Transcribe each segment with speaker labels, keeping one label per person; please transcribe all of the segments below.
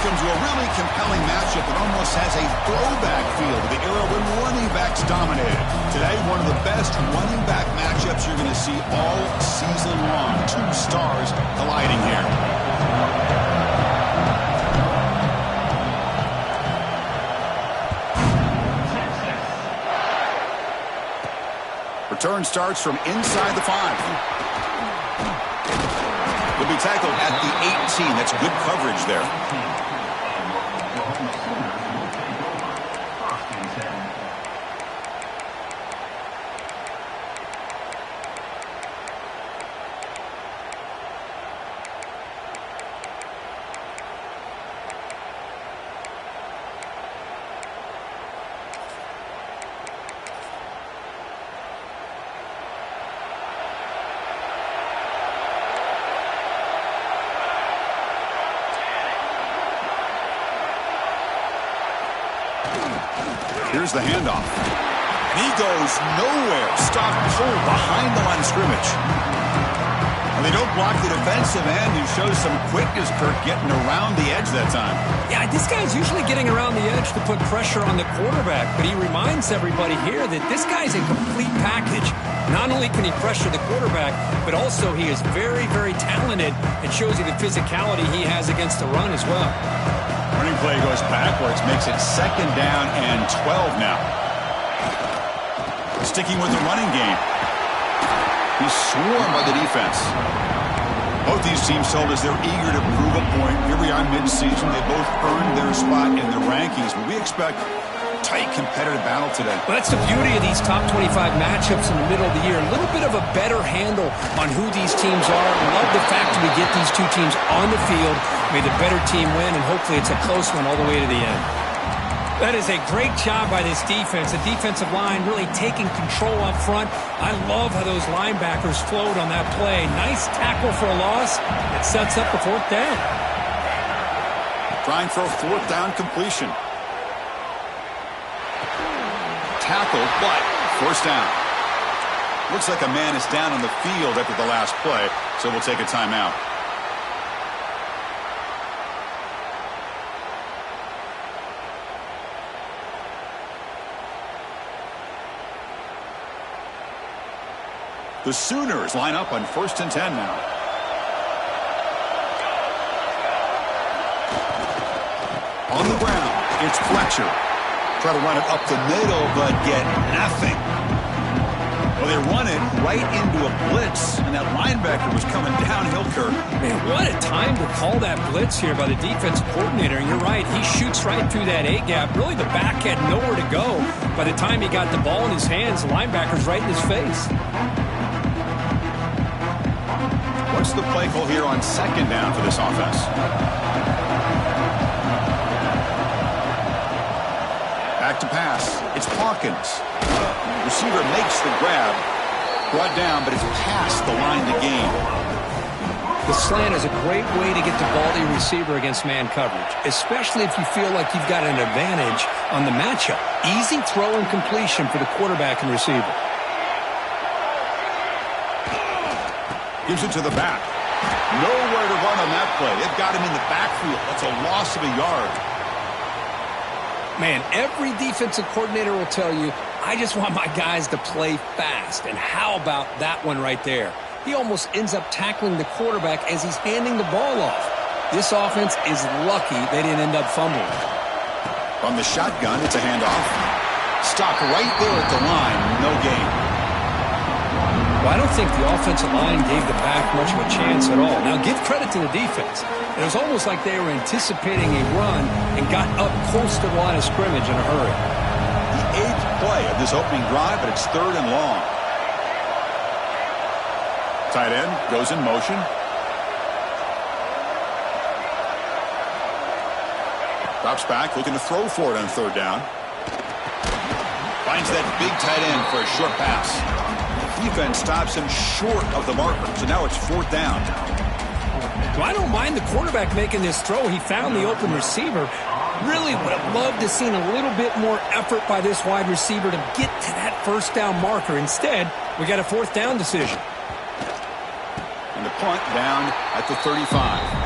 Speaker 1: welcome to a really compelling matchup that almost has a throwback feel to the era when running backs dominated. Today, one of the best running back matchups you're going to see all season long. Two stars colliding here. Return starts from inside the 5. Will be tackled at the 18. That's good coverage there. Here's the handoff. And he goes nowhere. Stopped cold behind the line of scrimmage. And they don't block the defensive end, who shows some quickness, Kirk, getting around the edge that time.
Speaker 2: Yeah, this guy's usually getting around the edge to put pressure on the quarterback, but he reminds everybody here that this guy's a complete package. Not only can he pressure the quarterback, but also he is very, very talented and shows you the physicality he has against the run as well.
Speaker 1: Running play goes backwards, makes it 2nd down and 12 now. Sticking with the running game. He's swarmed by the defense. Both these teams told us they're eager to prove a point. Here we are mid-season. They both earned their spot in the rankings, but we expect tight competitive battle today.
Speaker 2: Well, that's the beauty of these top 25 matchups in the middle of the year. A little bit of a better handle on who these teams are. Love the fact that we get these two teams on the field. May the better team win, and hopefully it's a close one all the way to the end. That is a great job by this defense. The defensive line really taking control up front. I love how those linebackers flowed on that play. Nice tackle for a loss. It sets up the 4th down.
Speaker 1: Trying for a 4th down completion. Tackled, but 1st down. Looks like a man is down on the field after the last play, so we'll take a timeout. The Sooners line up on 1st and 10 now. On the ground, it's Fletcher. Try to run it up the middle, but get nothing. Well, they run it right into a blitz, and that linebacker was coming downhill, Kirk.
Speaker 2: Man, what a time to call that blitz here by the defense coordinator. And you're right, he shoots right through that A-gap. Really, the back had nowhere to go. By the time he got the ball in his hands, the linebacker's right in his face.
Speaker 1: What's the play call here on 2nd down for this offense? Back to pass. It's Hawkins. Receiver makes the grab. Brought down, but it's past the line to gain.
Speaker 2: The slant is a great way to get the ball to your receiver against man coverage, especially if you feel like you've got an advantage on the matchup. Easy throw and completion for the quarterback and receiver.
Speaker 1: Gives it to the back. Nowhere to run on that play. They've got him in the backfield. That's a loss of a yard.
Speaker 2: Man, every defensive coordinator will tell you, I just want my guys to play fast. And how about that one right there? He almost ends up tackling the quarterback as he's handing the ball off. This offense is lucky they didn't end up fumbling.
Speaker 1: From the shotgun, it's a handoff. Stopped right there at the line. No gain.
Speaker 2: Well, I don't think the offensive line gave the back much of a chance at all. Now, give credit to the defense. It was almost like they were anticipating a run and got up close to the line of scrimmage in a hurry.
Speaker 1: The 8th play of this opening drive, but it's 3rd and long. Tight end goes in motion. Drops back, looking to throw for it on 3rd down. Finds that big tight end for a short pass. Defense stops him short of the marker, so now it's 4th down.
Speaker 2: Well, I don't mind the quarterback making this throw. He found the open receiver. Really would have loved to seen a little bit more effort by this wide receiver to get to that 1st down marker. Instead, we got a 4th down decision.
Speaker 1: And the punt down at the 35.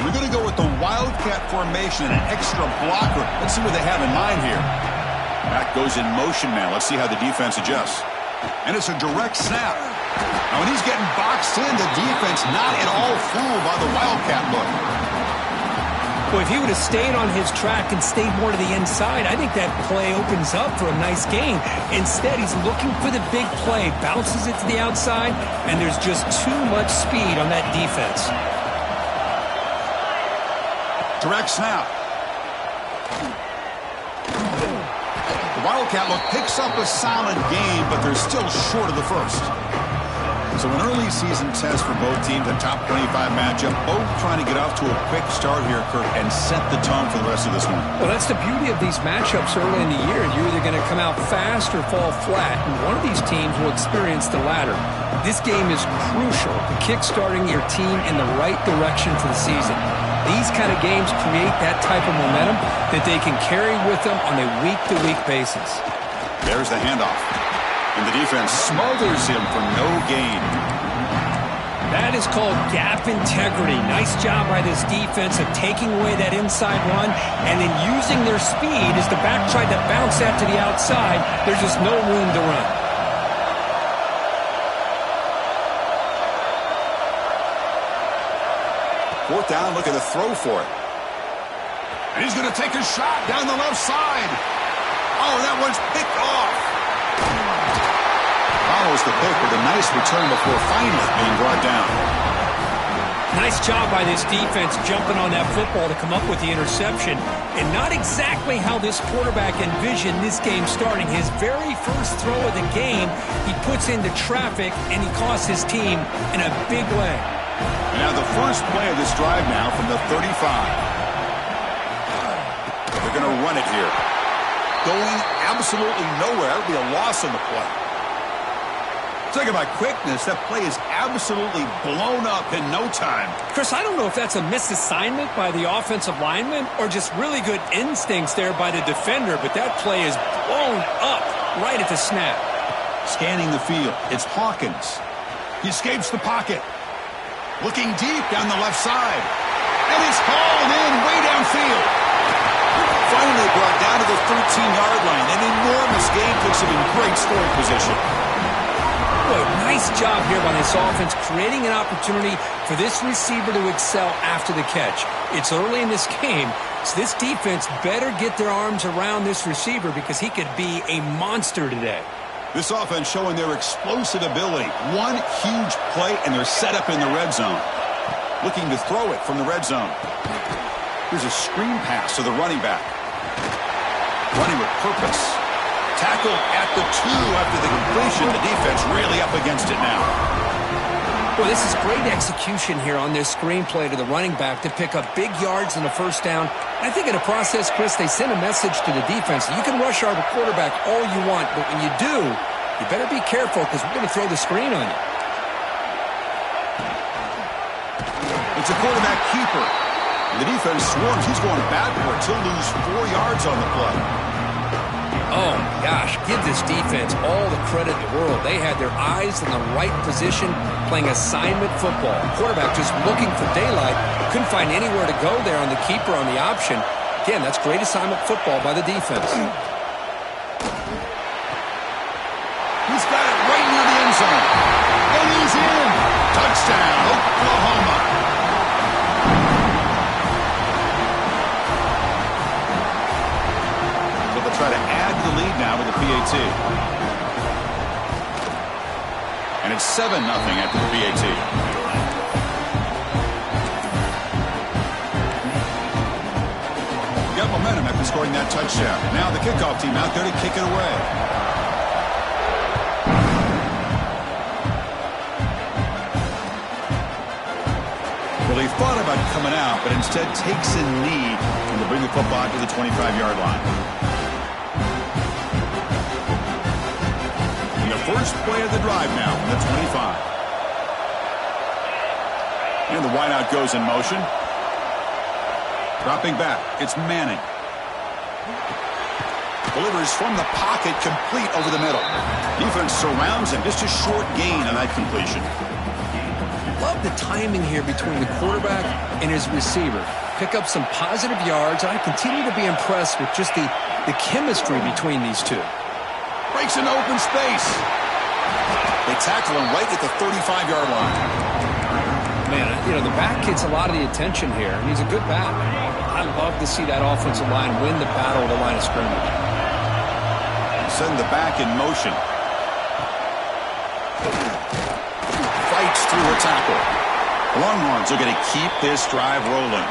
Speaker 1: They're going to go with the Wildcat formation and an extra blocker. Let's see what they have in mind here. Back goes in motion now. Let's see how the defense adjusts. And it's a direct snap. Now, when he's getting boxed in, the defense not at all fooled by the Wildcat look.
Speaker 2: Well, if he would have stayed on his track and stayed more to the inside, I think that play opens up for a nice gain. Instead, he's looking for the big play, bounces it to the outside, and there's just too much speed on that defense.
Speaker 1: Direct snap. The Wildcat look picks up a solid game, but they're still short of the first. So an early season test for both teams, a top 25 matchup, both trying to get off to a quick start here, Kirk, and set the tone for the rest of this one.
Speaker 2: Well, that's the beauty of these matchups early in the year. You're either going to come out fast or fall flat, and one of these teams will experience the latter. This game is crucial to kick-starting your team in the right direction for the season. These kind of games create that type of momentum that they can carry with them on a week-to-week basis.
Speaker 1: There's the handoff. And the defense smothers him for no gain.
Speaker 2: That is called gap integrity. Nice job by this defense of taking away that inside run and then using their speed as the back tried to bounce that to the outside. There's just no room to run.
Speaker 1: Fourth down, look at the throw for it. And he's going to take a shot down the left side. Oh, that one's picked off. Follows the pick with a nice return before finally being brought down.
Speaker 2: Nice job by this defense jumping on that football to come up with the interception. And not exactly how this quarterback envisioned this game starting. His very first throw of the game, he puts into traffic, and he costs his team in a big way.
Speaker 1: And now the first play of this drive now from the 35. They're going to run it here. Going absolutely nowhere. It'll be a loss on the play. Talking about quickness, that play is absolutely blown up in no time.
Speaker 2: Chris, I don't know if that's a misassignment by the offensive lineman or just really good instincts there by the defender, but that play is blown up right at the snap.
Speaker 1: Scanning the field, it's Hawkins. He escapes the pocket. Looking deep down the left side. And it's hauled in way downfield. Finally brought down to the 13-yard line. An enormous gain puts him in great scoring position.
Speaker 2: Boy, nice job here by this offense, creating an opportunity for this receiver to excel after the catch. It's early in this game, so this defense better get their arms around this receiver because he could be a monster today.
Speaker 1: This offense showing their explosive ability. One huge play, and they're set up in the red zone. Looking to throw it from the red zone. Here's a screen pass to the running back. Running with purpose. Tackled at the 2 after the completion. The defense really up against it now.
Speaker 2: Well, this is great execution here on this screenplay to the running back to pick up big yards and a first down. I think in the process, Chris, they send a message to the defense. You can rush our quarterback all you want, but when you do, you better be careful because we're going to throw the screen on you.
Speaker 1: It's a quarterback keeper. And the defense swarms. He's going backwards. He'll lose 4 yards on the play.
Speaker 2: Oh, my gosh, give this defense all the credit in the world. They had their eyes in the right position, playing assignment football. Quarterback just looking for daylight. Couldn't find anywhere to go there on the keeper on the option. Again, that's great assignment football by the defense.
Speaker 1: He's got it right near the end zone. And he's in. Touchdown, Oklahoma. Try to add to the lead now with the PAT. And it's 7-0 after the PAT. Got momentum after scoring that touchdown. Now the kickoff team out there to kick it away. Well, he thought about coming out, but instead takes a knee and to bring the football to the 25-yard line. First play of the drive now from the 25. And the wideout goes in motion. Dropping back, it's Manning. Delivers from the pocket, complete over the middle. Defense surrounds him, just a short gain on that completion.
Speaker 2: Love the timing here between the quarterback and his receiver. Pick up some positive yards. I continue to be impressed with just the chemistry between these two.
Speaker 1: Breaks into open space. They tackle him right at the 35-yard line.
Speaker 2: Man, you know, the back gets a lot of the attention here, and he's a good back. I love to see that offensive line win the battle of the line of scrimmage.
Speaker 1: Send the back in motion. Fights through a tackle. The Longhorns are going to keep this drive rolling.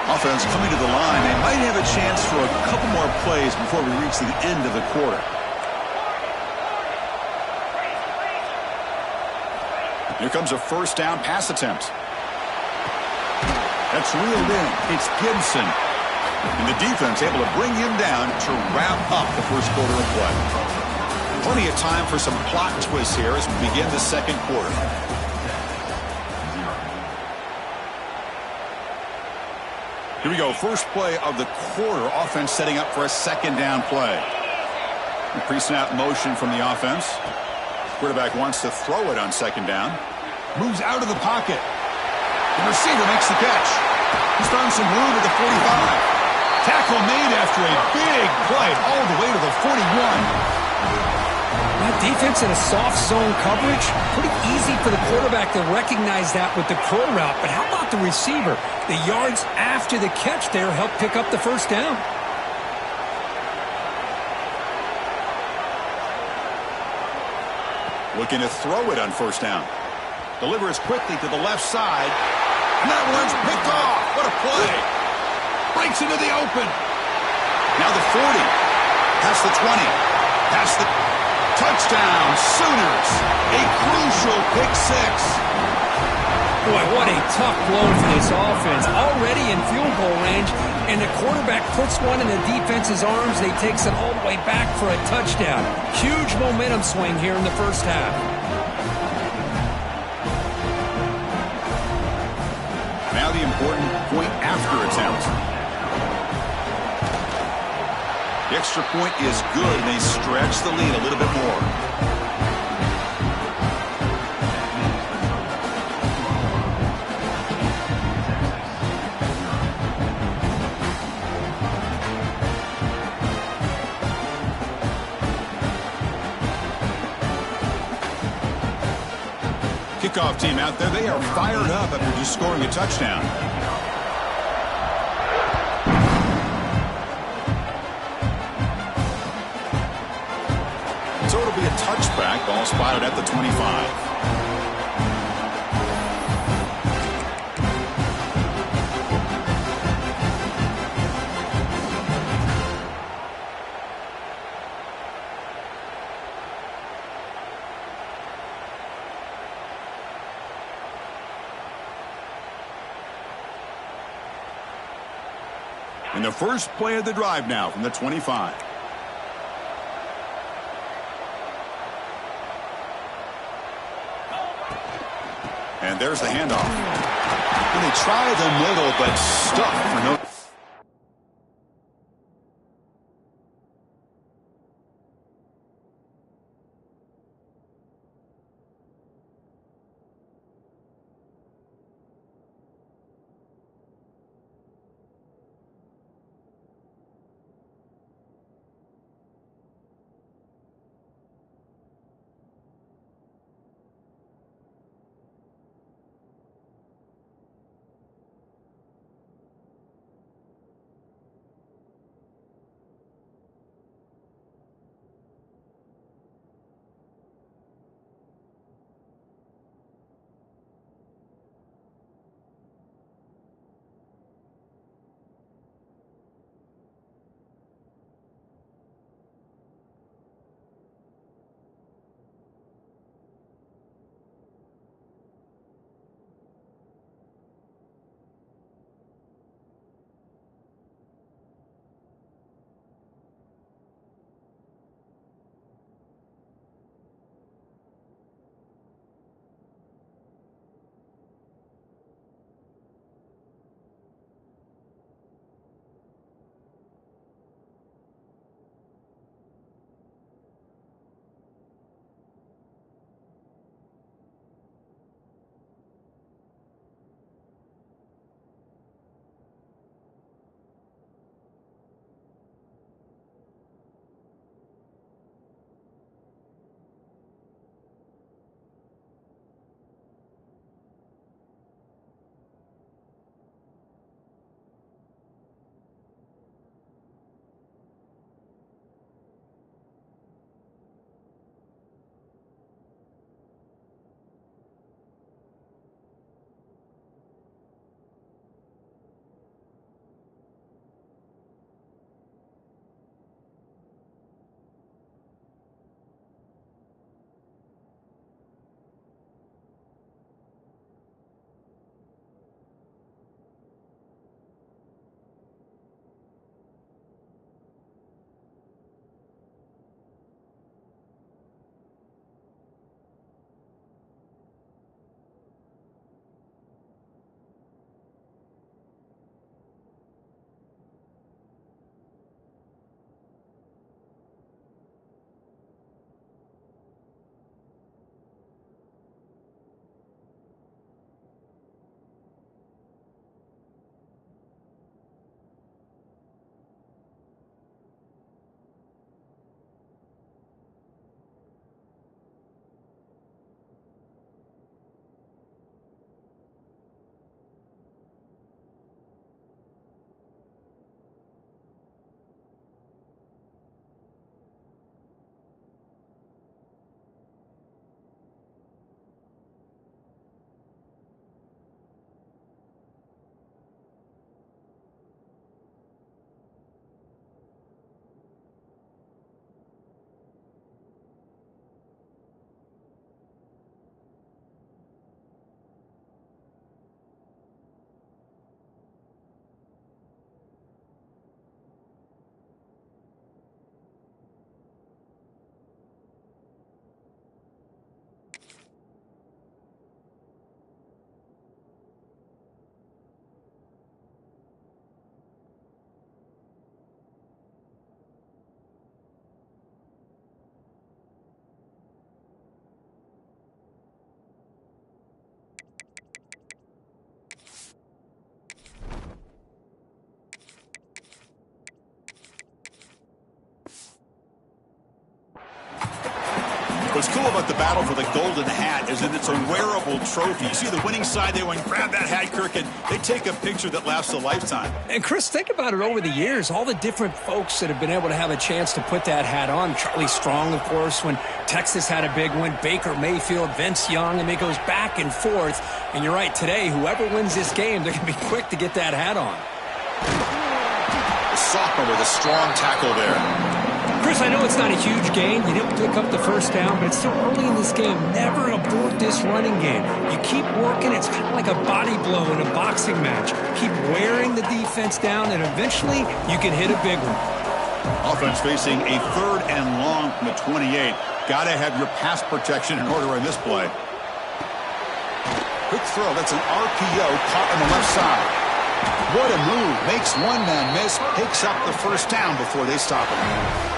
Speaker 1: Offense coming to the line. They might have a chance for a couple more plays before we reach the end of the quarter. Here comes a first down pass attempt. That's reeled in. It's Gibson. And the defense able to bring him down to wrap up the first quarter of play. Plenty of time for some plot twists here as we begin the second quarter. Here we go. First play of the quarter. Offense setting up for a second down play. Pre-snap motion from the offense. Quarterback wants to throw it on second down. Moves out of the pocket. The receiver makes the catch. He's found some room at the 45. Tackle made after a big play all the way to the 41.
Speaker 2: That defense in a soft zone coverage, pretty easy for the quarterback to recognize that with the curl route. But how about the receiver? The yards after the catch there help pick up the first down.
Speaker 1: Looking to throw it on first down. Delivers quickly to the left side. And that one's picked off. What a play. Breaks into the open. Now the 40. Past the 20. Past the touchdown. Sooners. A crucial pick six.
Speaker 2: Boy, what a tough blow for this offense. Already in field goal range, and the quarterback puts one in the defense's arms, and he takes it all the way back for a touchdown. Huge momentum swing here in the first half.
Speaker 1: Now the important point after attempt. The extra point is good, and they stretch the lead a little bit more. Kickoff team out there, they are fired up after just scoring a touchdown. So it'll be a touchback, ball spotted at the 25. And the first play of the drive now from the 25. And there's the handoff. And they try the middle, but stuffed for no. What's cool about the battle for the golden hat is that it's a wearable trophy. You see the winning side, they went and grab that hat, Kirk, and they take a picture that lasts a lifetime.
Speaker 2: And Chris, think about it over the years, all the different folks that have been able to have a chance to put that hat on. Charlie Strong, of course, when Texas had a big win, Baker Mayfield, Vince Young, and it goes back and forth. And you're right, today, whoever wins this game, they're going to be quick to get that hat on.
Speaker 1: The sophomore with a strong tackle there.
Speaker 2: Chris, I know it's not a huge gain. You didn't pick up the first down, but it's still early in this game. Never abort this running game. You keep working. It's kind of like a body blow in a boxing match. Keep wearing the defense down, and eventually you can hit a big one.
Speaker 1: Offense facing a 3rd and long from the 28. Got to have your pass protection in order on this play. Quick throw. That's an RPO caught on the left side. What a move. Makes one man miss. Picks up the first down before they stop him.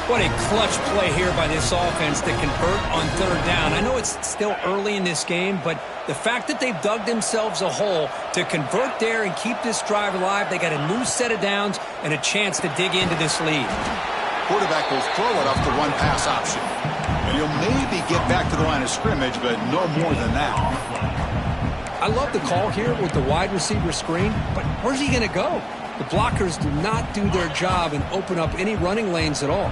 Speaker 2: What a clutch play here by this offense to convert on 3rd down. I know it's still early in this game, but the fact that they've dug themselves a hole to convert there and keep this drive alive, they got a new set of downs and a chance to dig into this lead.
Speaker 1: Quarterback will throw it off the one pass option. And he'll maybe get back to the line of scrimmage, but no more than that.
Speaker 2: I love the call here with the wide receiver screen, but where's he going to go? The blockers do not do their job and open up any running lanes at all.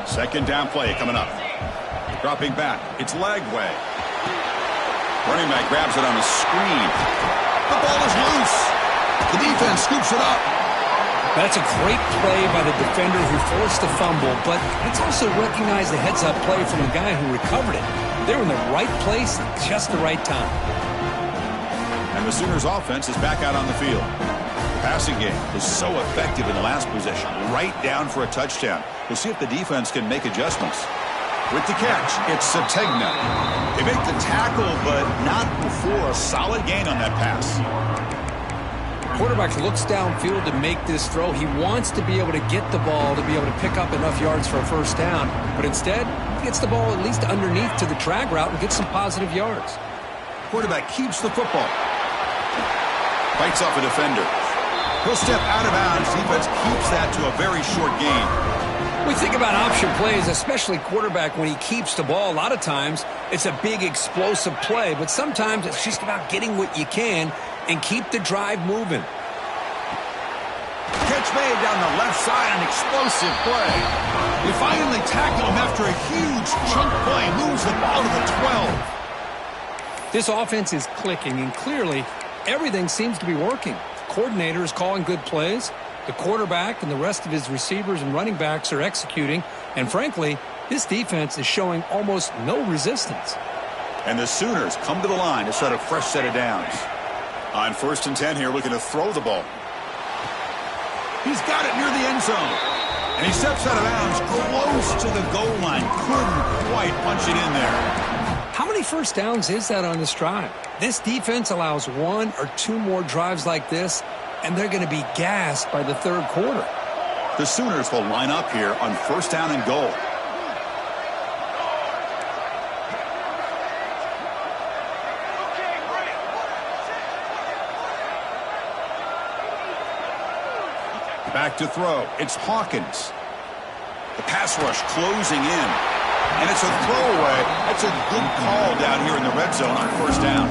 Speaker 1: 2nd down play coming up. Dropping back. It's leg way. Running back grabs it on the screen. The ball is loose. The defense scoops it up.
Speaker 2: That's a great play by the defender who forced the fumble, but let's also recognize the heads-up play from the guy who recovered it. They were in the right place at just the right time.
Speaker 1: And the Sooners offense is back out on the field. The passing game was so effective in the last possession, right down for a touchdown. We'll see if the defense can make adjustments. With the catch, it's Sategna. They make the tackle, but not before a solid gain on that pass.
Speaker 2: Quarterback looks downfield to make this throw. He wants to be able to get the ball to be able to pick up enough yards for a first down, but instead, he gets the ball at least underneath to the drag route and gets some positive yards.
Speaker 1: Quarterback keeps the football. Bites off a defender. He'll step out of bounds. Defense keeps that to a very short gain.
Speaker 2: We think about option plays, especially quarterback when he keeps the ball. A lot of times, it's a big explosive play, but sometimes it's just about getting what you can and keep the drive moving.
Speaker 1: Catch made down the left side, an explosive play. They finally tackle him after a huge chunk play. Moves the ball to the 12.
Speaker 2: This offense is clicking, and clearly, everything seems to be working. The coordinator is calling good plays. The quarterback and the rest of his receivers and running backs are executing. And frankly, this defense is showing almost no resistance.
Speaker 1: And the Sooners come to the line to set a fresh set of downs. On 1st and 10 here, looking to throw the ball. He's got it near the end zone. And he steps out of bounds close to the goal line. Couldn't quite punch it in there.
Speaker 2: How many first downs is that on this drive? This defense allows 1 or 2 more drives like this, and they're going to be gassed by the 3rd quarter.
Speaker 1: The Sooners will line up here on 1st down and goal. Back to throw. It's Hawkins. The pass rush closing in. And it's a throwaway. That's a good call down here in the red zone on 1st down.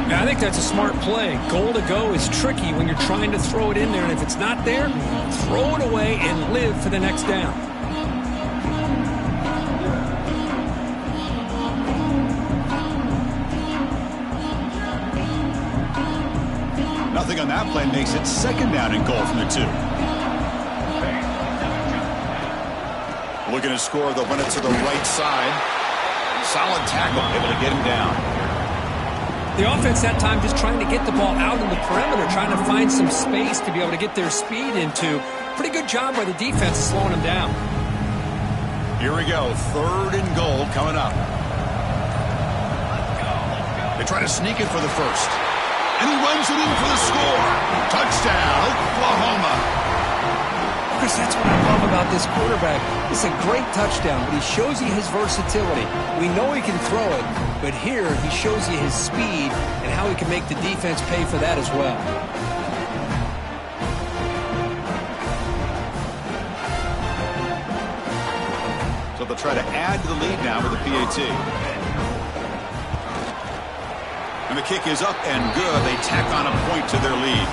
Speaker 2: Yeah, I think that's a smart play. Goal to go is tricky when you're trying to throw it in there. And if it's not there, throw it away and live for the next down.
Speaker 1: Nothing on that play makes it 2nd down and goal from the 2. Looking to score, they'll run it to the right side. Solid tackle, able to get him down.
Speaker 2: The offense that time just trying to get the ball out in the perimeter, trying to find some space to be able to get their speed into. Pretty good job by the defense slowing them down.
Speaker 1: Here we go, 3rd and goal coming up. They try to sneak it for the first. And he runs it in for the score. Touchdown, Oklahoma.
Speaker 2: Chris, that's what I love about this quarterback. It's a great touchdown, but he shows you his versatility. We know he can throw it, but here he shows you his speed and how he can make the defense pay for that as well.
Speaker 1: So So they'll try to add to the lead now with a PAT. And the kick is up and good. They tack on a point to their lead.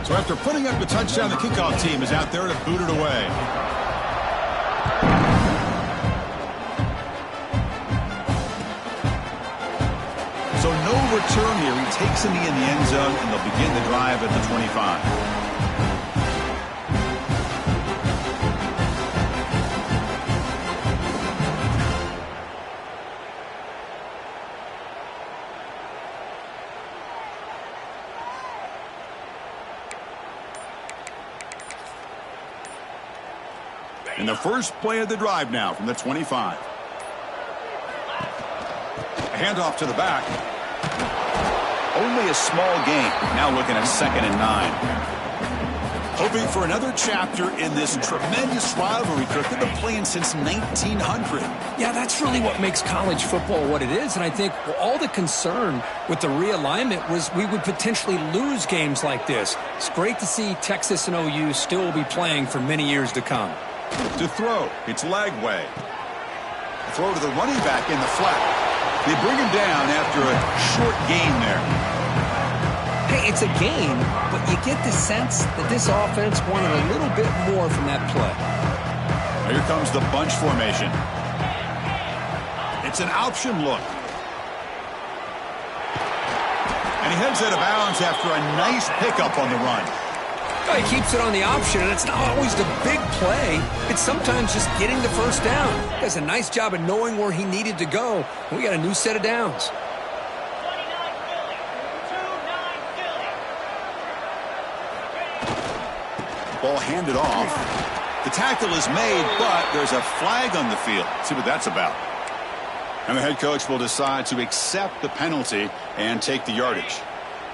Speaker 1: So after putting up the touchdown, the kickoff team is out there to boot it away. So no return here. He takes a knee in the end zone, and they'll begin the drive at the 25. And the first play of the drive now from the 25. A handoff to the back. Only a small gain. Now looking at 2nd and 9. Hoping for another chapter in this tremendous rivalry, Kirk. They've been playing since 1900.
Speaker 2: Yeah, that's really what makes college football what it is. And I think all the concern with the realignment was we would potentially lose games like this. It's great to see Texas and OU still be playing for many years to come.
Speaker 1: To throw, it's Lagway. Throw to the running back in the flat. They bring him down after a short gain there.
Speaker 2: Hey, it's a gain, but you get the sense that this offense wanted a little bit more from that play.
Speaker 1: Now here comes the bunch formation. It's an option look. And he heads out of bounds after a nice pickup on the run.
Speaker 2: He keeps it on the option, and it's not always the big play. It's sometimes just getting the first down. He does a nice job of knowing where he needed to go. We got a new set of downs.
Speaker 1: Ball handed off. The tackle is made, but there's a flag on the field. Let's see what that's about. And the head coach will decide to accept the penalty and take the yardage.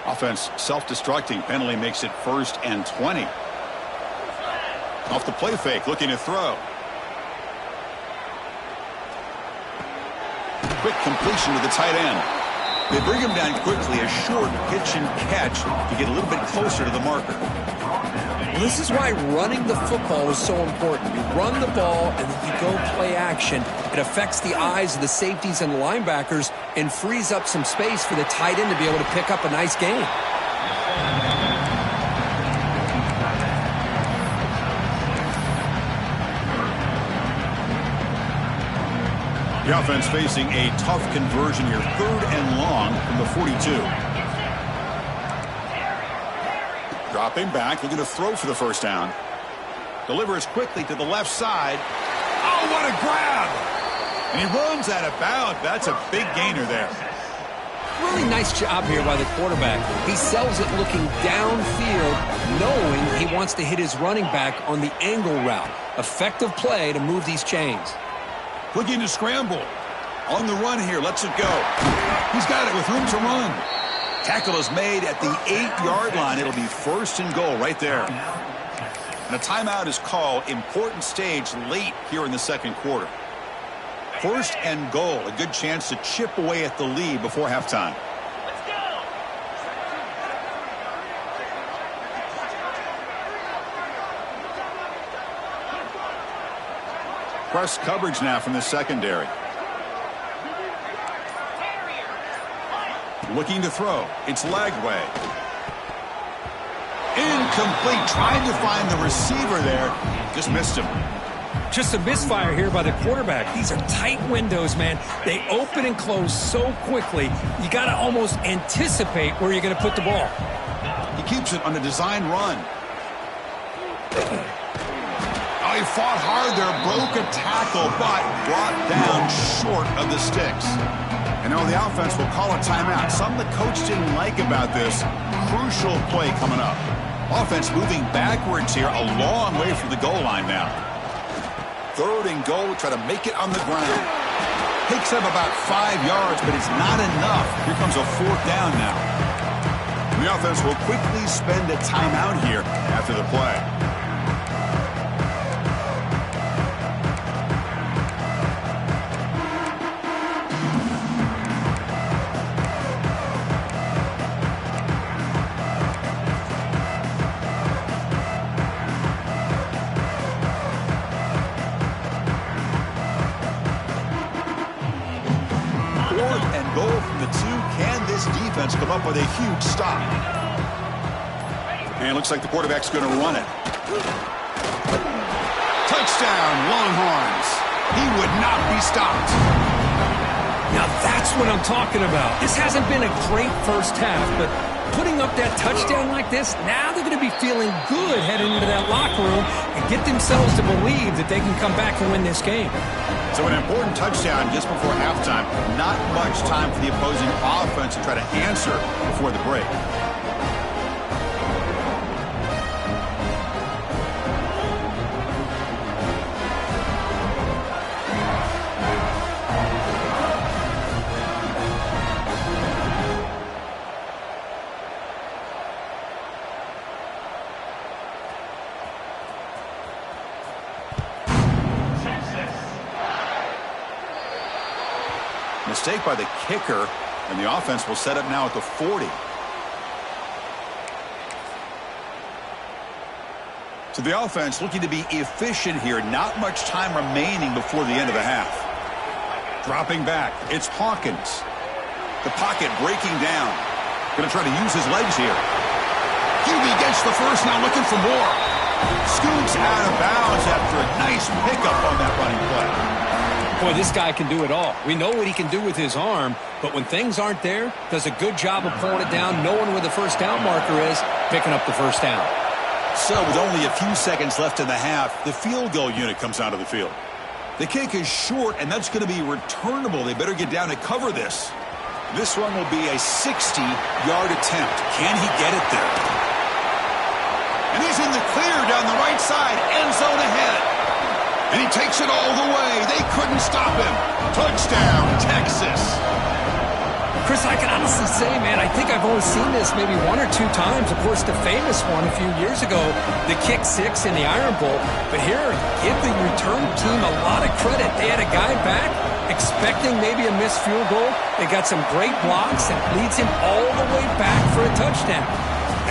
Speaker 1: Offense self-destructing. Penalty makes it 1st and 20. Off the play fake, looking to throw. Quick completion to the tight end. They bring him down quickly. A short pitch and catch to get a little bit closer to the marker.
Speaker 2: Well, this is why running the football is so important. You run the ball and then you go play action. It affects the eyes of the safeties and the linebackers and frees up some space for the tight end to be able to pick up a nice gain.
Speaker 1: The offense facing a tough conversion here. 3rd and long from the 42. Dropping back, looking to throw for the first down. Delivers quickly to the left side. Oh, what a grab! And he runs out of bounds. That's a big gainer there.
Speaker 2: Really nice job here by the quarterback. He sells it looking downfield, knowing he wants to hit his running back on the angle route. Effective play to move these chains.
Speaker 1: Looking to scramble. On the run here, lets it go. He's got it with room to run. Tackle is made at the 8-yard line. It'll be 1st and goal right there. And a timeout is called. Important stage late here in the 2nd quarter. 1st and goal. A good chance to chip away at the lead before halftime. Press coverage now from the secondary. Looking to throw. It's Lagway. Incomplete. Trying to find the receiver there. Just missed him.
Speaker 2: Just a misfire here by the quarterback. These are tight windows, man. They open and close so quickly. You got to almost anticipate where you're going to put the ball.
Speaker 1: He keeps it on a design run. Oh, he fought hard there. Broke a tackle, but brought down short of the sticks. And now the offense will call a timeout. Something the coach didn't like about this. Crucial play coming up. Offense moving backwards here, a long way from the goal line now. 3rd and goal, try to make it on the ground. Takes up about 5 yards, but it's not enough. Here comes a 4th down now. The offense will quickly spend a timeout here after the play. with a huge stop. And it looks like the quarterback's going to run it. Touchdown, Longhorns. He would not be stopped.
Speaker 2: Now that's what I'm talking about. This hasn't been a great first half, but putting up that touchdown like this, now they're going to be feeling good heading into that locker room and get themselves to believe that they can come back and win this game.
Speaker 1: So an important touchdown just before halftime. Not much time for the opposing offense to try to answer before the break. Mistake by the kicker, and the offense will set up now at the 40. So the offense looking to be efficient here. Not much time remaining before the end of the half. Dropping back, it's Hawkins. The pocket breaking down. Going to try to use his legs here. QB gets the first, now looking for more. Scoots out of bounds after a nice pickup on that running play.
Speaker 2: Boy, this guy can do it all. We know what he can do with his arm, but when things aren't there, does a good job of pulling it down, knowing where the first down marker is, picking up the first down.
Speaker 1: So with only a few seconds left in the half, the field goal unit comes onto the field. The kick is short, and that's going to be returnable. They better get down and cover this. This one will be a 60-yard attempt. Can he get it there? And he's in the clear down the right side, end zone ahead. And he takes it all the way. They couldn't stop him. Touchdown, Texas.
Speaker 2: Chris, I can honestly say, man, I think I've only seen this maybe one or two times. Of course, the famous one a few years ago, the kick six in the Iron Bowl. But here, give the return team a lot of credit. They had a guy back expecting maybe a missed field goal. They got some great blocks and leads him all the way back for a touchdown.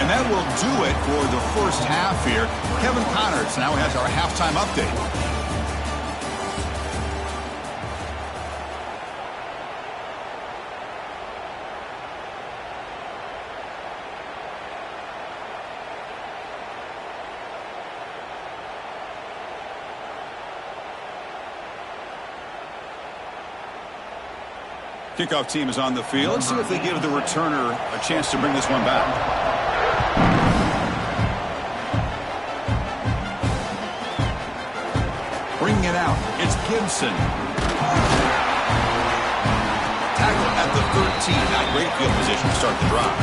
Speaker 1: And that will do it for the first half here. Kevin Connors now has our halftime update. Kickoff team is on the field. Let's see if they give the returner a chance to bring this one back. Bringing it out, it's Gibson. Tackle at the 13. Not great field position to start the drive.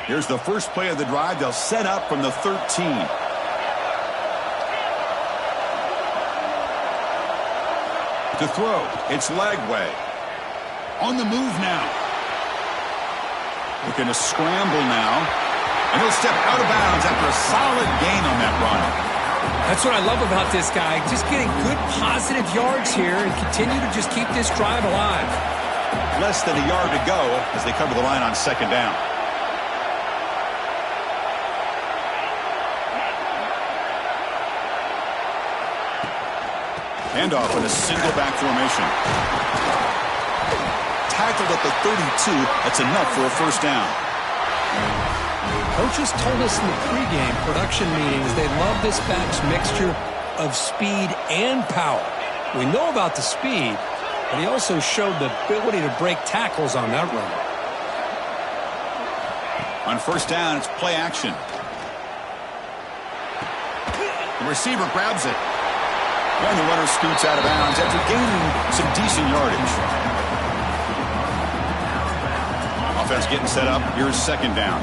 Speaker 1: Here's the first play of the drive. They'll set up from the 13. To throw, it's Lagway. On the move now. Looking to scramble now. And he'll step out of bounds after a solid gain on that run.
Speaker 2: That's what I love about this guy. Just getting good positive yards here and continue to just keep this drive alive.
Speaker 1: Less than a yard to go as they cover the line on second down. Handoff in a single back formation. Tackled at the 32. That's enough for a first down.
Speaker 2: Coaches told us in the pregame production meetings they love this back's mixture of speed and power. We know about the speed, but he also showed the ability to break tackles on that run.
Speaker 1: On first down, it's play action. The receiver grabs it. And the runner scoots out of bounds after gaining some decent yardage. Offense getting set up. Here's second down.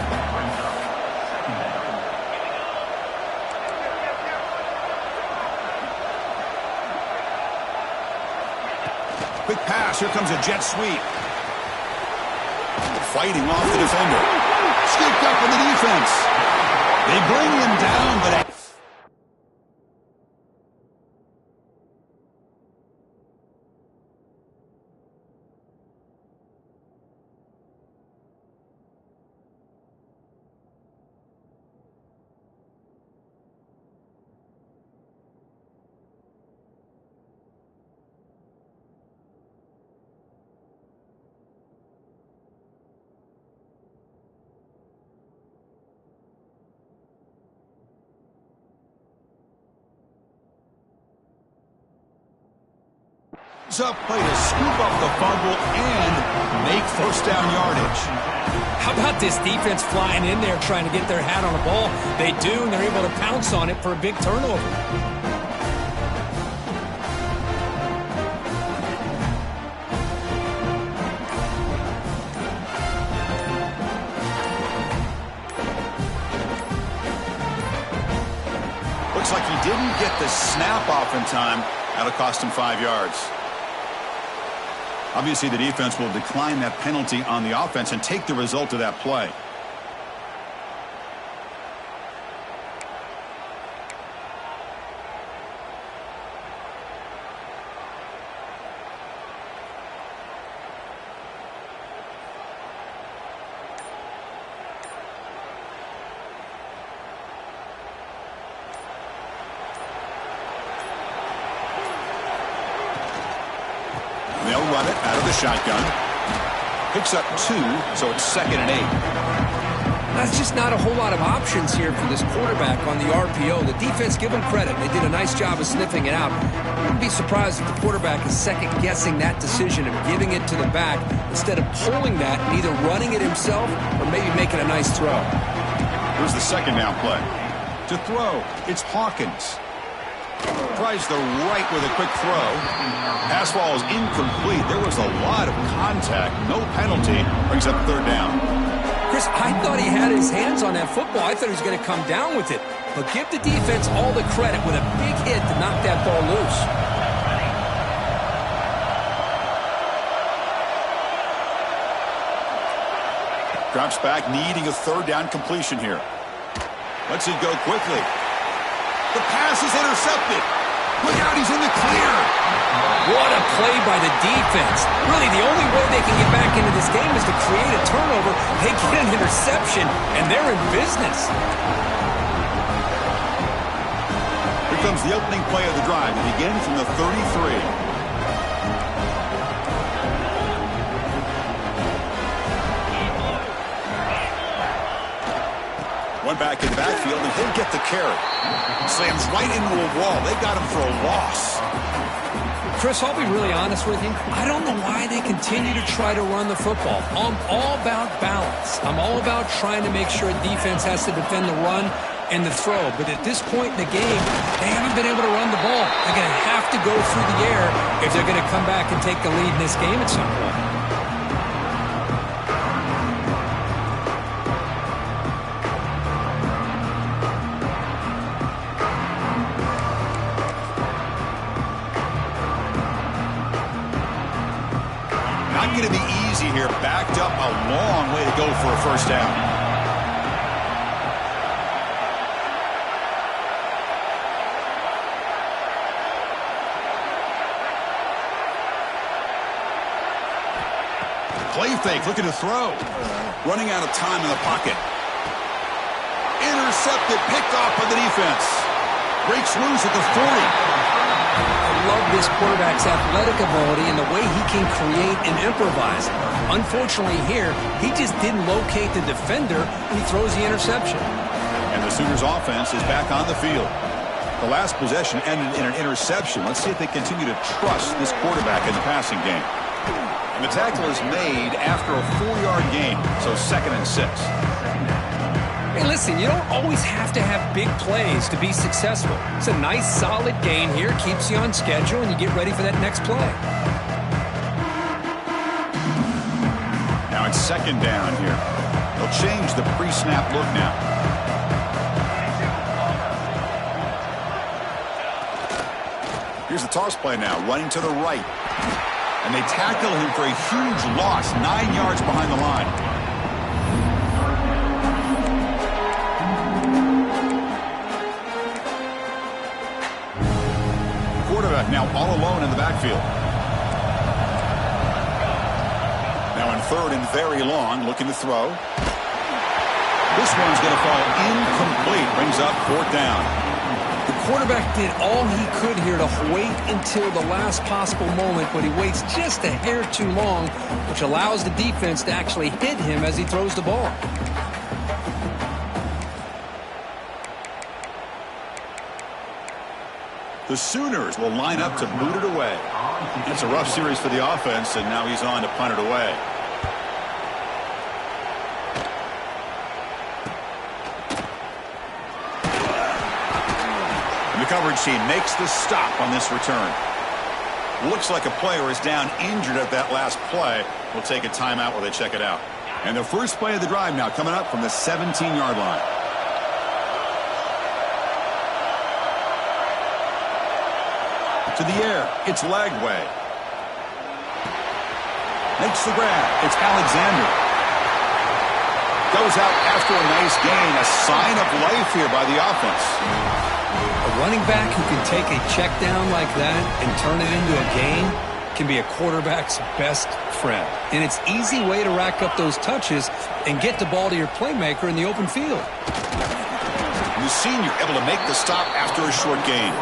Speaker 1: Quick pass. Here comes a jet sweep. Fighting off the defender. Scooped up with the defense. They bring him down, but up play to scoop up the fumble and make first down yardage.
Speaker 2: How about this defense flying in there trying to get their hat on a ball? They do, and they're able to pounce on it for a big turnover.
Speaker 1: Looks like he didn't get the snap off in time. That'll cost him 5 yards. Obviously, the defense will decline that penalty on the offense and take the result of that play. They'll run it out of the shotgun. Picks up 2, so it's 2nd and 8.
Speaker 2: That's just not a whole lot of options here for this quarterback on the RPO. The defense, give them credit. They did a nice job of sniffing it out. I wouldn't be surprised if the quarterback is second-guessing that decision of giving it to the back instead of pulling that and either running it himself or maybe making a nice throw.
Speaker 1: Here's the 2nd down play. To throw, it's Hawkins. Tries the right with a quick throw. Pass ball is incomplete. There was a lot of contact. No penalty. Brings up 3rd down.
Speaker 2: Chris, I thought he had his hands on that football. I thought he was going to come down with it. But give the defense all the credit with a big hit to knock that ball loose.
Speaker 1: Drops back, needing a 3rd down completion here. Lets it go quickly. The pass is intercepted. Look out, he's in the clear.
Speaker 2: What a play by the defense. Really, the only way they can get back into this game is to create a turnover. They get an interception, and they're in business.
Speaker 1: Here comes the opening play of the drive. It begins from the 33. One back in the backfield, and he'll get the carry. Slams right into a wall. They got him for a loss.
Speaker 2: Chris, I'll be really honest with you. I don't know why they continue to try to run the football. I'm all about balance. I'm all about trying to make sure defense has to defend the run and the throw. But at this point in the game, they haven't been able to run the ball. They're going to have to go through the air if they're going to come back and take the lead in this game at some point.
Speaker 1: Going to be easy here. Backed up a long way to go for a 1st down. Play fake, looking to throw. Running out of time in the pocket. Intercepted, picked off by the defense. Breaks loose at the 40.
Speaker 2: I love this quarterback's athletic ability and the way he can create and improvise. Unfortunately here, he just didn't locate the defender and he throws the interception.
Speaker 1: And the Sooners offense is back on the field. The last possession ended in an interception. Let's see if they continue to trust this quarterback in the passing game. And the tackle is made after a 4-yard gain, so 2nd and 6.
Speaker 2: Hey, listen, you don't always have to have big plays to be successful. It's a nice, solid gain here. Keeps you on schedule, and you get ready for that next play.
Speaker 1: Now it's 2nd down here. They'll change the pre-snap look now. Here's the toss play now, running to the right. And they tackle him for a huge loss, 9 yards behind the line. Quarterback now all alone in the backfield. Now in 3rd and very long, looking to throw. This one's going to fall incomplete. Brings up 4th down.
Speaker 2: The quarterback did all he could here to wait until the last possible moment, but he waits just a hair too long, which allows the defense to actually hit him as he throws the ball.
Speaker 1: The Sooners will line up to boot it away. It's a rough series for the offense, and now he's on to punt it away. And the coverage team makes the stop on this return. Looks like a player is down injured at that last play. We'll take a timeout while they check it out. And the first play of the drive now coming up from the 17-yard line. To the air, it's Lagway. Makes the grab, it's Alexander. Goes out after a nice gain, a sign of life here by the offense.
Speaker 2: A running back who can take a check down like that and turn it into a gain can be a quarterback's best friend. And it's an easy way to rack up those touches and get the ball to your playmaker in the open field.
Speaker 1: The senior able to make the stop after a short gain.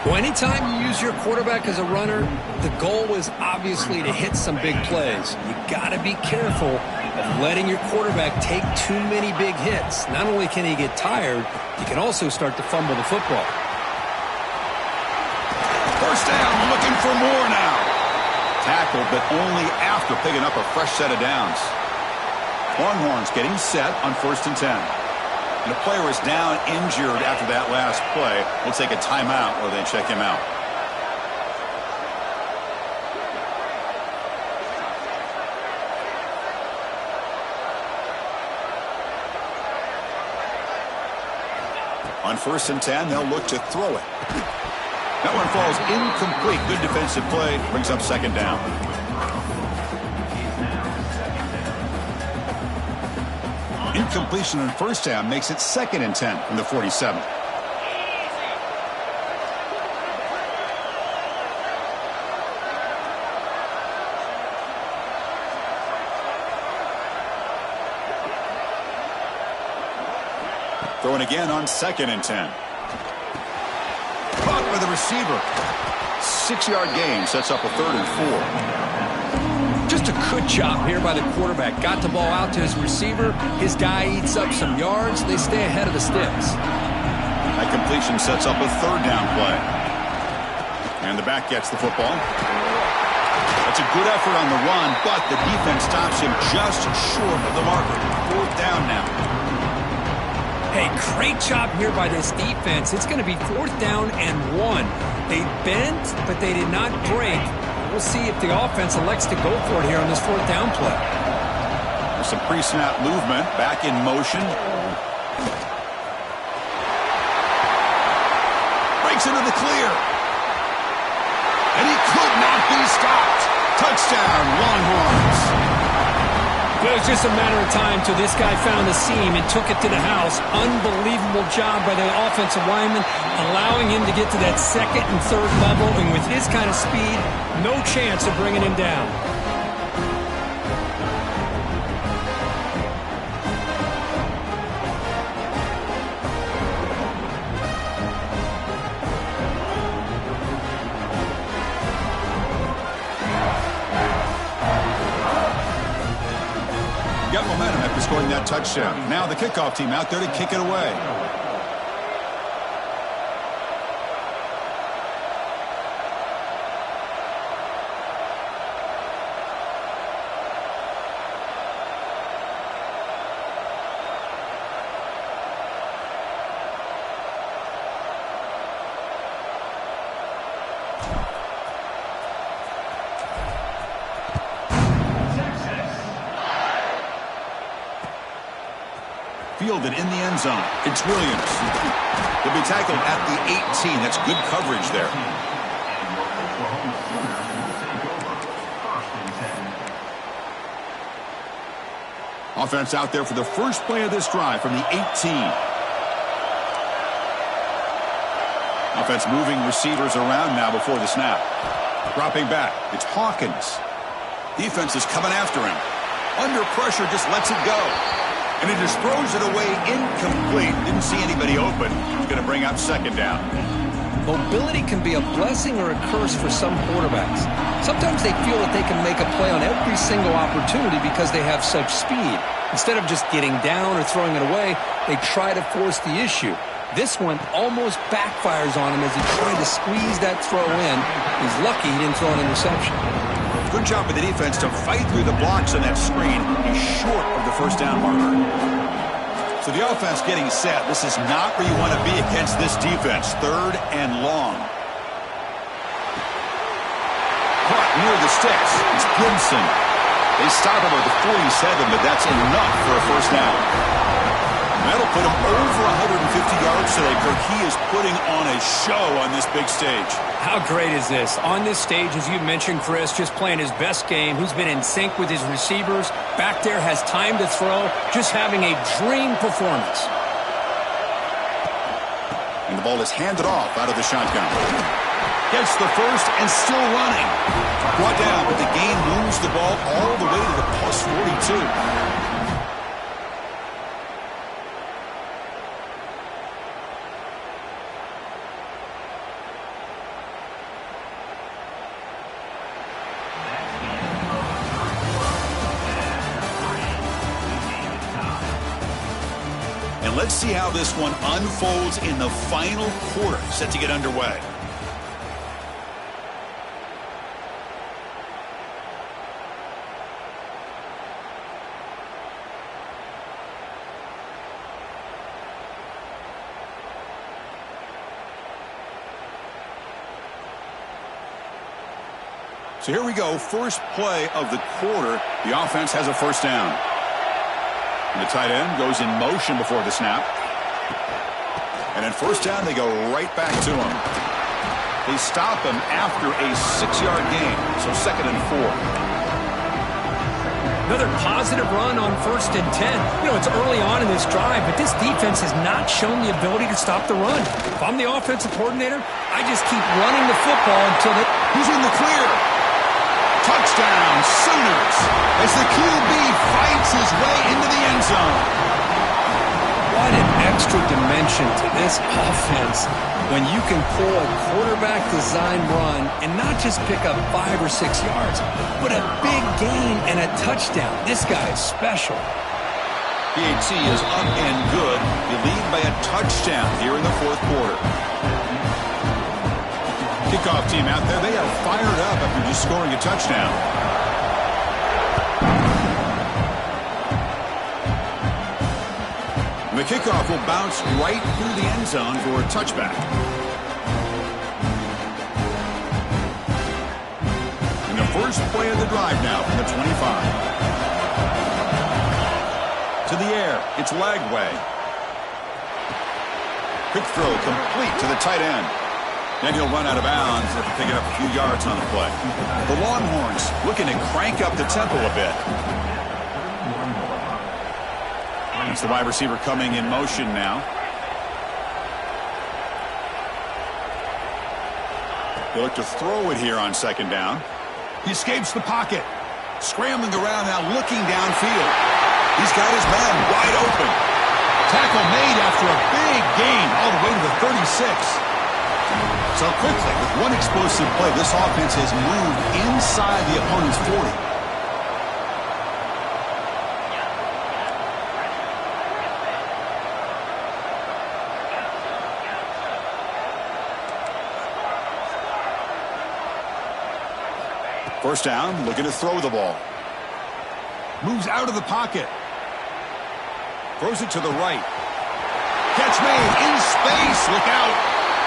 Speaker 2: Well, anytime you use your quarterback as a runner, the goal is obviously to hit some big plays. You got to be careful of letting your quarterback take too many big hits. Not only can he get tired, he can also start to fumble the football.
Speaker 1: First down, looking for more now. Tackled, but only after picking up a fresh set of downs. Longhorns getting set on 1st and 10. And the player is down injured after that last play. We'll take a timeout while they check him out. On 1st and 10, they'll look to throw it. That one falls incomplete. Good defensive play. Brings up 2nd down. Incompletion on 1st down makes it 2nd and 10 from the 47. Throwing again on 2nd and 10. Caught by the receiver. 6-yard gain sets up a 3rd and 4.
Speaker 2: Just a good job here by the quarterback. Got the ball out to his receiver. His guy eats up some yards. They stay ahead of the sticks.
Speaker 1: That completion sets up a 3rd down play. And the back gets the football. That's a good effort on the run, but the defense stops him just short of the marker. 4th down now.
Speaker 2: Hey, great job here by this defense. It's going to be 4th down and 1. They bent, but they did not break. We'll see if the offense elects to go for it here on this 4th down play.
Speaker 1: There's some pre-snap movement. Back in motion. Breaks into the clear. And he could not be stopped. Touchdown, Longhorns.
Speaker 2: It was just a matter of time till this guy found the seam and took it to the house. Unbelievable job by the offensive lineman, allowing him to get to that 2nd and 3rd level. And with his kind of speed, no chance of bringing him down.
Speaker 1: Got momentum after scoring that touchdown. Now the kickoff team out there to kick it away. Fielded in the end zone. It's Williams. He'll be tackled at the 18. That's good coverage there. Offense out there for the first play of this drive from the 18. Offense moving receivers around now before the snap. Dropping back. It's Hawkins. Defense is coming after him. Under pressure, just lets it go. And he just throws it away incomplete. Didn't see anybody open. He's going to bring up 2nd down.
Speaker 2: Mobility can be a blessing or a curse for some quarterbacks. Sometimes they feel that they can make a play on every single opportunity because they have such speed. Instead of just getting down or throwing it away, they try to force the issue. This one almost backfires on him as he tried to squeeze that throw in. He's lucky he didn't throw an interception.
Speaker 1: Good job by the defense to fight through the blocks on that screen. He's short of the first down marker. So the offense getting set. This is not where you want to be against this defense. 3rd and long. Caught near the sticks. It's Gibson. They stop him at the 47, but that's enough for a first down. That'll put him over 150 yards today, Kirk. He is putting on a show on this big stage.
Speaker 2: How great is this? On this stage, as you mentioned, Chris, just playing his best game. He's been in sync with his receivers. Back there, has time to throw. Just having a dream performance.
Speaker 1: And the ball is handed off out of the shotgun. Gets the first and still running. Brought down, but the gain moves the ball all the way to the plus 42. And let's see how this one unfolds in the final quarter, set to get underway. So here we go, first play of the quarter. The offense has a first down. And the tight end goes in motion before the snap. And then first down, they go right back to him. They stop him after a 6-yard gain, so 2nd and 4.
Speaker 2: Another positive run on 1st and 10. You know, it's early on in this drive, but this defense has not shown the ability to stop the run. If I'm the offensive coordinator, I just keep running the football until they...
Speaker 1: He's in the clear. Touchdown, Sooners, as the QB fights his way into the end zone.
Speaker 2: What an extra dimension to this offense when you can pull a quarterback design run and not just pick up 5 or 6 yards, but a big gain and a touchdown. This guy is special.
Speaker 1: PAT is up and good. They lead by a touchdown here in the 4th quarter. Kickoff team out there, they are fired up after just scoring a touchdown. And the kickoff will bounce right through the end zone for a touchback. And the first play of the drive now from the 25. To the air, it's Lagway. Quick throw complete to the tight end. Then he'll run out of bounds after picking up a few yards on the play. The Longhorns looking to crank up the tempo a bit. It's the wide receiver coming in motion now. They look to throw it here on 2nd down. He escapes the pocket. Scrambling around now, looking downfield. He's got his man wide open. Tackle made after a big gain all the way to the 36. So quickly, with one explosive play, this offense has moved inside the opponent's 40. First down, looking to throw the ball. Moves out of the pocket. Throws it to the right. Catch made in space. Look out.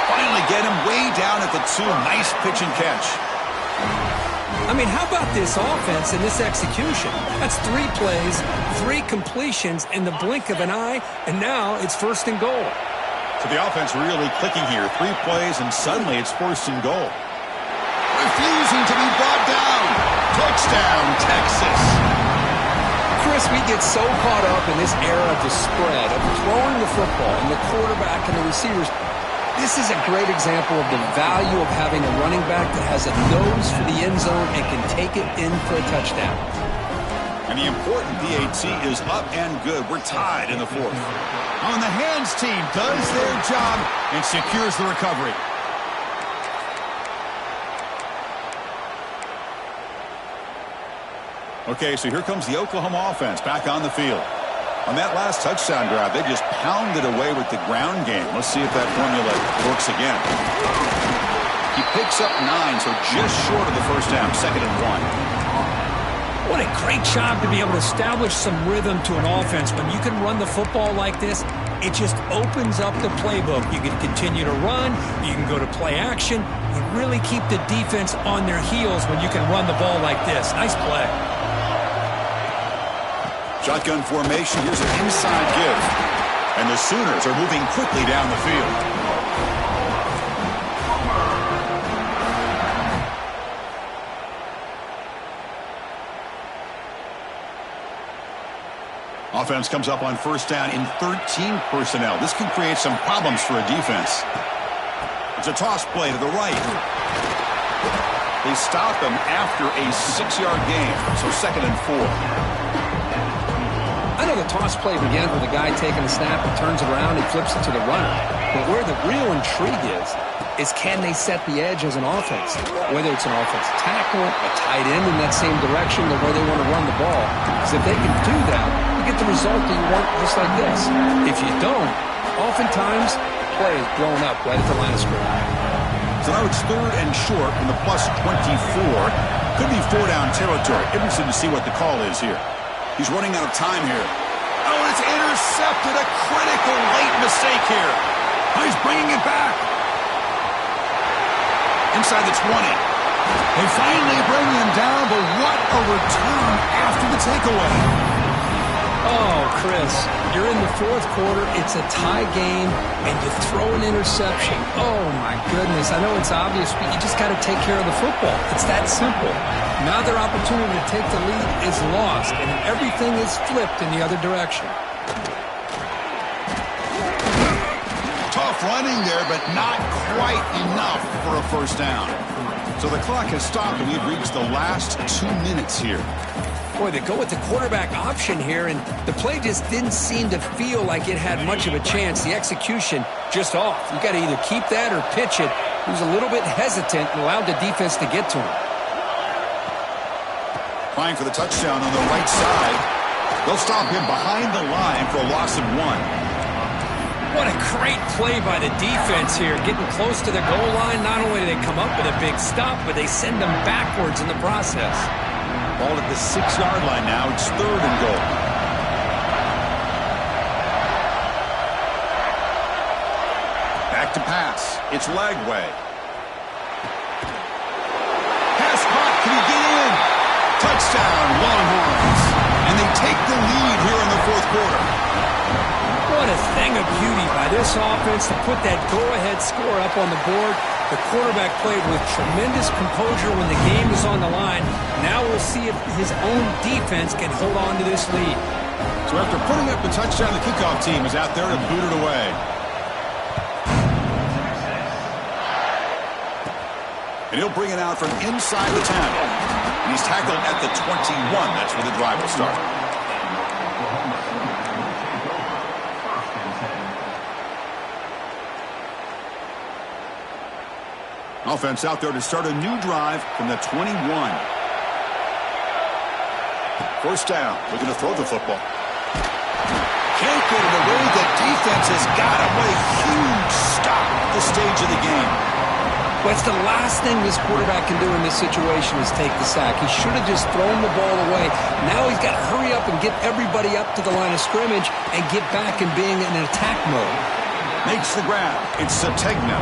Speaker 1: Finally get him way down at the 2. Nice pitch and catch.
Speaker 2: I mean, how about this offense and this execution? That's 3 plays, 3 completions in the blink of an eye, and now it's 1st and goal.
Speaker 1: So the offense really clicking here. 3 plays, and suddenly it's 1st and goal. Refusing to be brought down. Touchdown, Texas.
Speaker 2: Chris, we get so caught up in this era of the spread, of throwing the football and the quarterback and the receivers. This is a great example of the value of having a running back that has a nose for the end zone and can take it in for a touchdown.
Speaker 1: And the important PAT is up and good. We're tied in the 4th. On the hands team does their job and secures the recovery. Okay, so here comes the Oklahoma offense back on the field. On that last touchdown drive, they just pounded away with the ground game. Let's see if that formula works again. He picks up 9, so just short of the first down, 2nd and 1.
Speaker 2: What a great job to be able to establish some rhythm to an offense. When you can run the football like this, it just opens up the playbook. You can continue to run. You can go to play action. You really keep the defense on their heels when you can run the ball like this. Nice play.
Speaker 1: Shotgun formation. Here's an inside give. And the Sooners are moving quickly down the field. Offense comes up on first down in 13 personnel. This can create some problems for a defense. It's a toss play to the right. They stop him after a 6-yard gain, so 2nd and 4.
Speaker 2: I know the toss play began with a guy taking a snap and turns it around and flips it to the runner. But where the real intrigue is can they set the edge as an offense? Whether it's an offensive tackle, a tight end in that same direction, the way they want to run the ball. Because if they can do that, you get the result that you want just like this. If you don't, oftentimes, play is blown up right at the line of scrimmage.
Speaker 1: So now it's 3rd and short from the plus 24. Could be 4-down territory. Interesting to see what the call is here. He's running out of time here. Oh, and it's intercepted. A critical late mistake here. Oh, he's bringing it back. Inside the 20. They finally bring him down, but what a return after the takeaway.
Speaker 2: Oh, Chris, you're in the 4th quarter. It's a tie game, and you throw an interception. Oh, my goodness. I know it's obvious, but you just got to take care of the football. It's that simple. Now their opportunity to take the lead is lost, and everything is flipped in the other direction.
Speaker 1: Tough running there, but not quite enough for a first down. So the clock has stopped, and we've reached the last 2 minutes here.
Speaker 2: Boy, they go with the quarterback option here, and the play just didn't seem to feel like it had much of a chance. The execution just off. You got to either keep that or pitch it. He was a little bit hesitant and allowed the defense to get to him.
Speaker 1: Trying for the touchdown on the right side. They'll stop him behind the line for a loss of 1.
Speaker 2: What a great play by the defense here. Getting close to the goal line, not only do they come up with a big stop, but they send them backwards in the process.
Speaker 1: Ball at the 6-yard line now. It's 3rd and goal. Back to pass. It's Lagway. Pass caught. Can he get in? Touchdown, Longhorns. And they take the lead here in the 4th quarter.
Speaker 2: What a thing of beauty by this offense to put that go-ahead score up on the board. The quarterback played with tremendous composure when the game is on the line. Now we'll see if his own defense can hold on to this lead.
Speaker 1: So after putting up the touchdown, the kickoff team is out there to boot it away. And he'll bring it out from inside the 10. And he's tackled at the 21. That's where the drive will start. Offense out there to start a new drive from the 21. First down. Looking to throw the football. Can't get it away. The defense has got him. What a huge stop at this stage of the game.
Speaker 2: What's the last thing this quarterback can do in this situation is take the sack. He should have just thrown the ball away. Now he's got to hurry up and get everybody up to the line of scrimmage and get back in being in attack mode.
Speaker 1: Makes the grab. It's Sategna.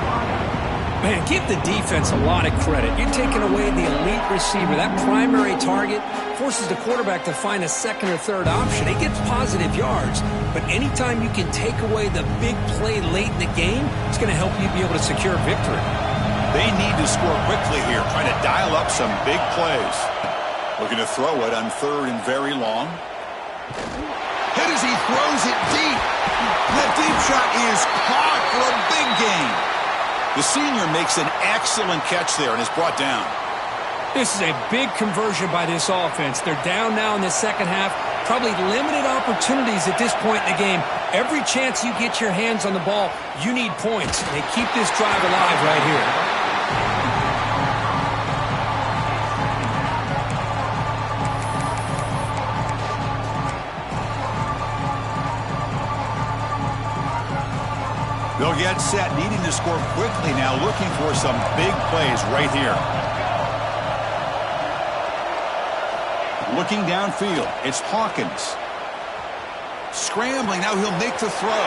Speaker 2: Man, give the defense a lot of credit. You're taking away the elite receiver. That primary target forces the quarterback to find a 2nd or 3rd option. He gets positive yards, but anytime you can take away the big play late in the game, it's going to help you be able to secure victory.
Speaker 1: They need to score quickly here, trying to dial up some big plays. Looking to throw it on 3rd and very long. Hit as he throws it deep. That deep shot is caught for a big gain. The senior makes an excellent catch there and is brought down.
Speaker 2: This is a big conversion by this offense. They're down now in the 2nd half. Probably limited opportunities at this point in the game. Every chance you get your hands on the ball, you need points. They keep this drive alive right here.
Speaker 1: They'll get set, needing to score quickly now, looking for some big plays right here. Looking downfield, it's Hawkins. Scrambling, now he'll make the throw.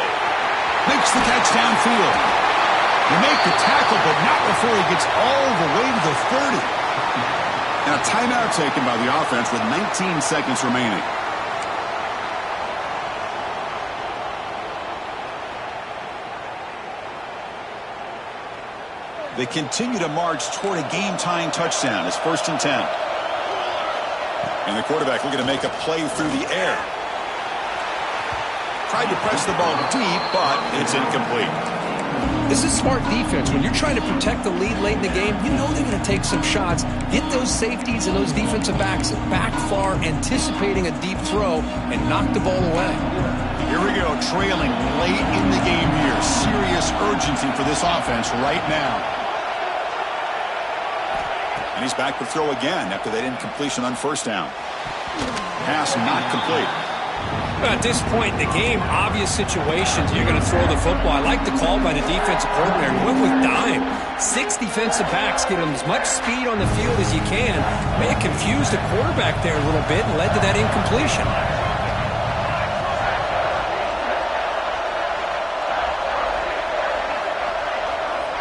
Speaker 1: Makes the catch downfield. You make the tackle, but not before he gets all the way to the 30. Now timeout taken by the offense with 19 seconds remaining. They continue to march toward a game-tying touchdown. It's 1st and 10. And the quarterback looking to make a play through the air. Tried to press the ball deep, but it's incomplete.
Speaker 2: This is smart defense. When you're trying to protect the lead late in the game, you know they're going to take some shots, get those safeties and those defensive backs back far, anticipating a deep throw, and knock the ball away.
Speaker 1: Here we go, trailing late in the game here. Serious urgency for this offense right now. And he's back to throw again after that incompletion on 1st down. Pass not complete.
Speaker 2: At this point in the game, obvious situations, you're going to throw the football. I like the call by the defensive coordinator. He went with dime. 6 defensive backs, get them as much speed on the field as you can. May have confused the quarterback there a little bit and led to that incompletion.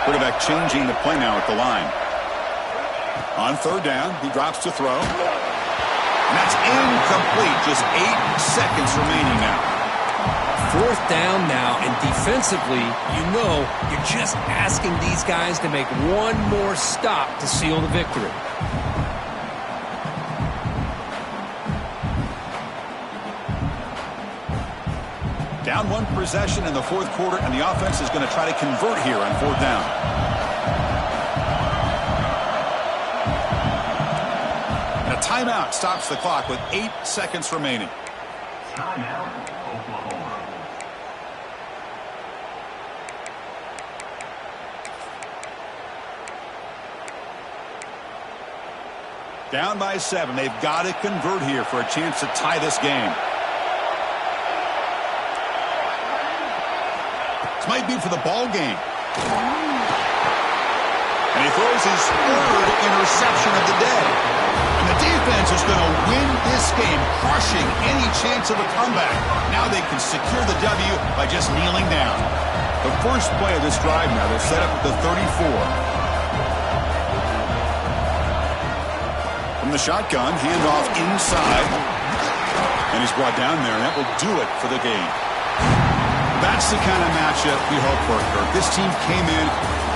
Speaker 1: Quarterback changing the play now at the line. On 3rd down, he drops to throw. And that's incomplete. Just 8 seconds remaining now.
Speaker 2: 4th down now, and defensively, you know you're just asking these guys to make one more stop to seal the victory.
Speaker 1: Down 1 possession in the 4th quarter, and the offense is going to try to convert here on 4th down. Timeout stops the clock with 8 seconds remaining.
Speaker 3: Timeout, Oklahoma.
Speaker 1: Down by 7. They've got to convert here for a chance to tie this game. This might be for the ball game. And he throws his 3rd interception of the day. And the defense is going to win this game, crushing any chance of a comeback. Now they can secure the W by just kneeling down. The first play of this drive now, they're set up at the 34. From the shotgun, handoff inside. And he's brought down there, and that will do it for the game. That's the kind of matchup we hope for, Kirk. This team came in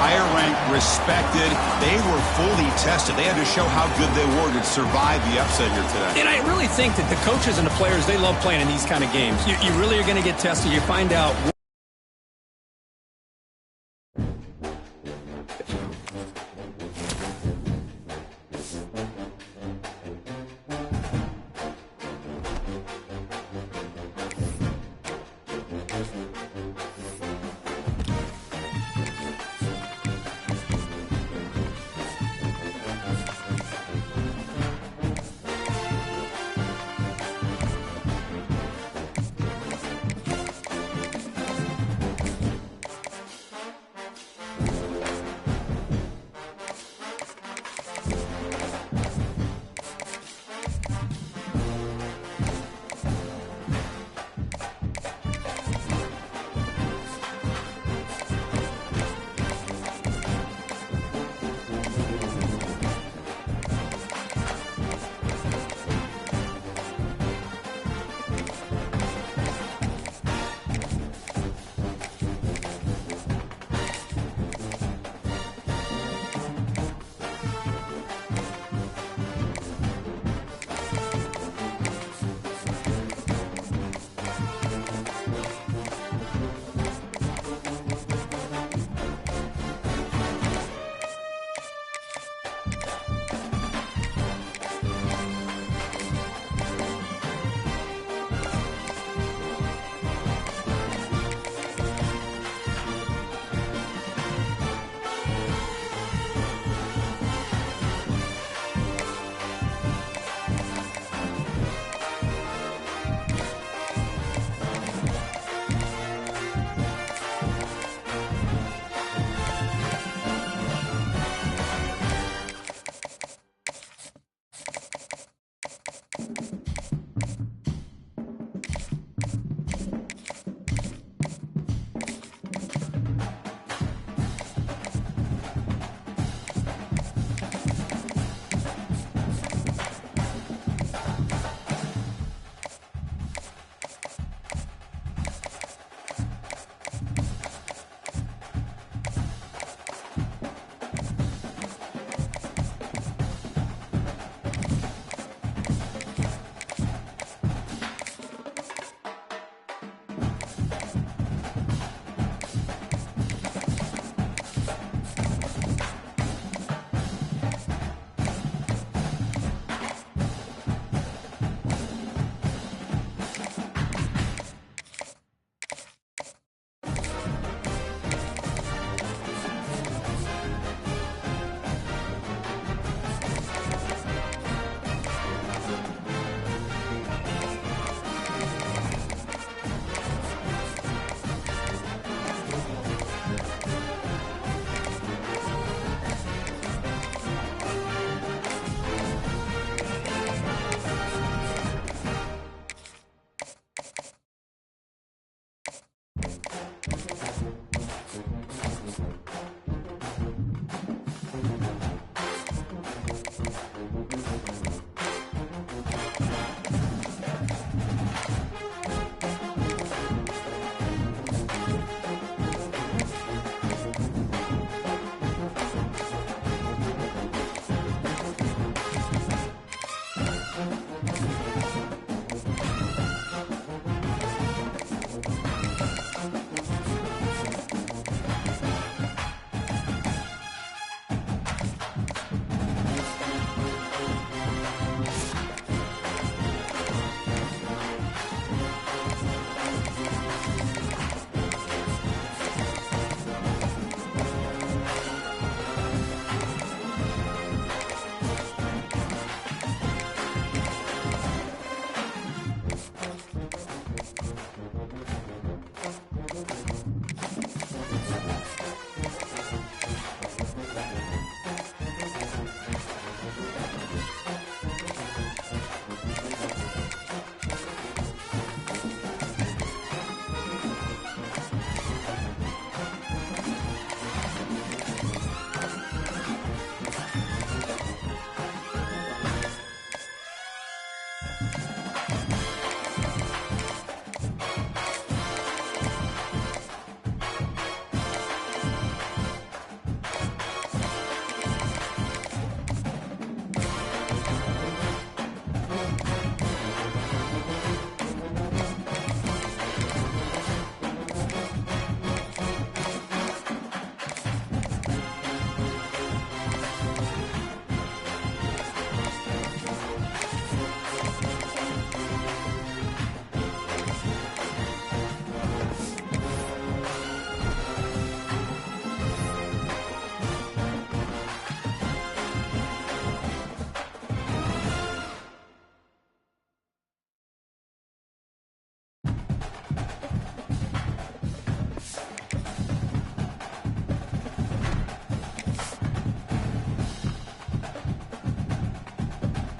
Speaker 1: higher ranked, respected. They were fully tested. They had to show how good they were to survive the upset here today.
Speaker 2: And I really think that the coaches and the players, they love playing in these kind of games. You really are going to get tested. You find out